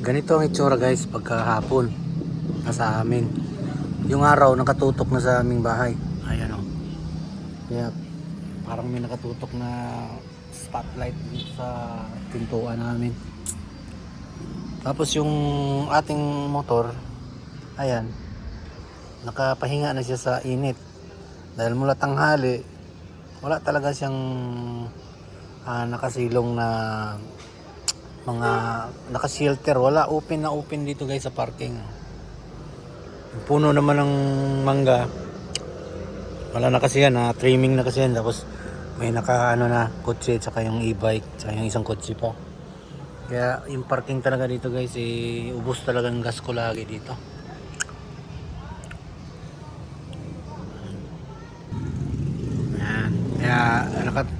Ganito ang itsura guys pagkahapon sa amin. Yung araw nakatutok na sa aming bahay. Ayan o. Kaya parang may nakatutok na spotlight dito sa pintuan namin. Tapos yung ating motor, ayan, nakapahinga na siya sa init. Dahil mula tanghali, wala talaga siyang nakasilong na mga naka-shelter. Wala, open na open dito guys sa parking. Yung puno naman ng mangga, wala na kasi yan, trimming na kasi yan. Tapos may naka na kotse, tsaka yung e-bike, tsaka yung isang kotse pa. Kaya yung parking talaga dito guys, ubos talaga ng gas ko lagi dito. Ayan. Kaya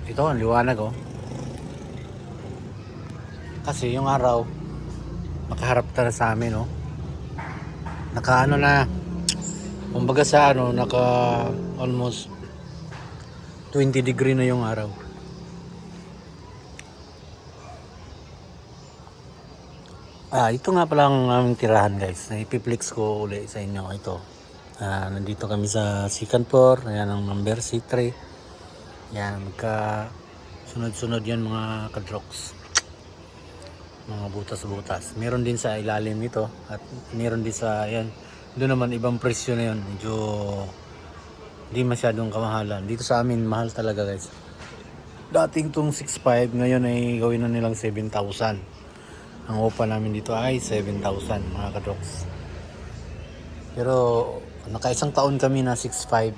ito ang liwanag oh. Kasi yung araw makaharap talaga sa amin oh. Naka na, kumbaga sa naka almost 20 degree na yung araw. Ito nga pala ang aming tirahan guys. Ipiplex ko uli sa inyo ito. Nandito kami sa second floor. Ayan ang number C3. Ayan, magka sunod-sunod yan mga kadroks. Mga butas-butas. Meron din sa ilalim nito. At meron din sa, ayan. Doon naman ibang presyo na yun. Medyo hindi masyadong kamahalan. Dito sa amin mahal talaga guys. Dating itong 6.5. Ngayon ay gawin na nilang 7,000. Ang upa namin dito ay 7,000 mga kadroks. Pero nakaisang taon kami na 6.5.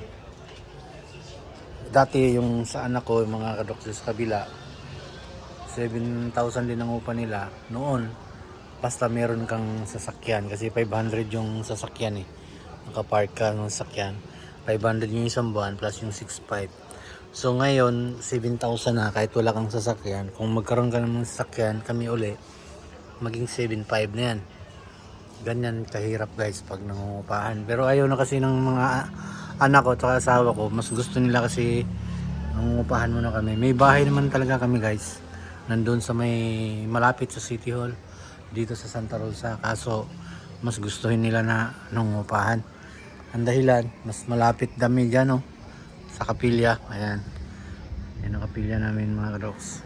Dati yung sa anak ko, yung mga kadroks sa kabila, 7,000 din ang upa nila noon. Basta meron kang sasakyan. Kasi 500 yung sasakyan eh. Nakapark ka ng sasakyan. 500 yung isang buwan plus yung 6.5. So ngayon, 7,000 na kahit wala kang sasakyan. Kung magkaroon ka ng sasakyan, kami uli, maging 7.5 na yan. Ganyan kahirap guys pag nangungupahan. Pero ayaw na kasi ng mga anak ko at asawa ko. Mas gusto nila kasi nangungupahan muna kami. May bahay naman talaga kami guys. Nandun sa may malapit sa City Hall. Dito sa Santa Rosa. Kaso mas gustuhin nila na nangungupahan. Ang dahilan, mas malapit dami dyan oh, sa kapilya. Ayan. Yan ang kapilya namin mga kadroks.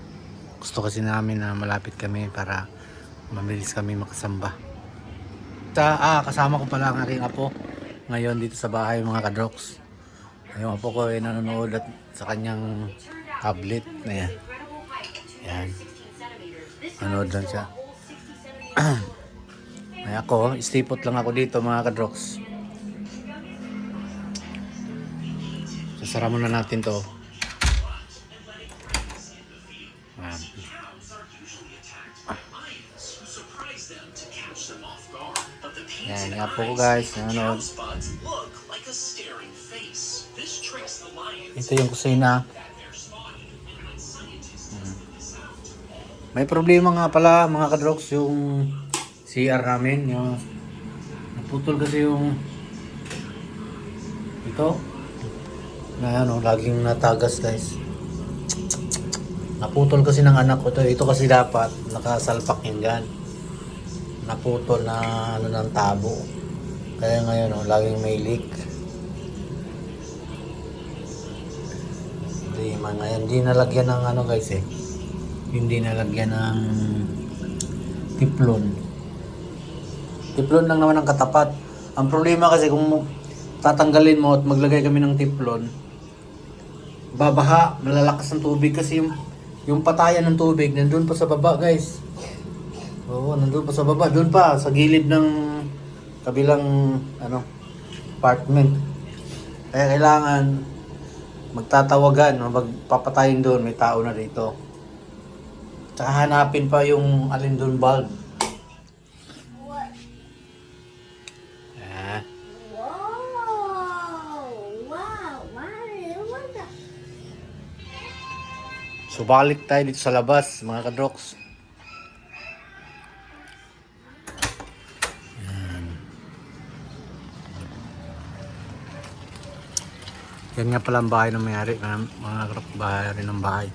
Gusto kasi namin na malapit kami para mabilis kami makasamba. Kasama ko pala ang aking apo ngayon dito sa bahay mga kadroks. Yung apo ko ay nanonood at sa kanyang tablet na yan. Yan. Nanood lang siya. Ay ako, istipot lang ako dito mga kadroks. Sasara muna natin to. Yan, nga po ko guys, nanonood. Ito yung kusina. May problema nga pala mga kadroks yung CR namin. Yung naputol kasi yung ito. Na laging natagas guys. Naputol kasi ng anak ko to. Ito kasi dapat nakasalpak yun dyan. Naputol na ng tabo. Kaya ngayon laging may leak. Hindi nalagyan ng guys eh. Hindi nalagyan ng tiplon. Tiplon lang naman ang katapat. Ang problema kasi kung tatanggalin mo at maglagay kami ng tiplon, babaha, malalakas ng tubig kasi yung patayan ng tubig nandun pa sa baba guys. Oo, nandun pa sa baba, doon pa sa gilid ng kabilang apartment. Kaya kailangan magtatawagan, magpapatayin doon, may tao na dito. Tsaka hanapin pa yung alin doon bulb. So balik tayo dito sa labas mga kadroks. Yan nga pala ang bahay ng mayari, mga bahay rin ng bahay.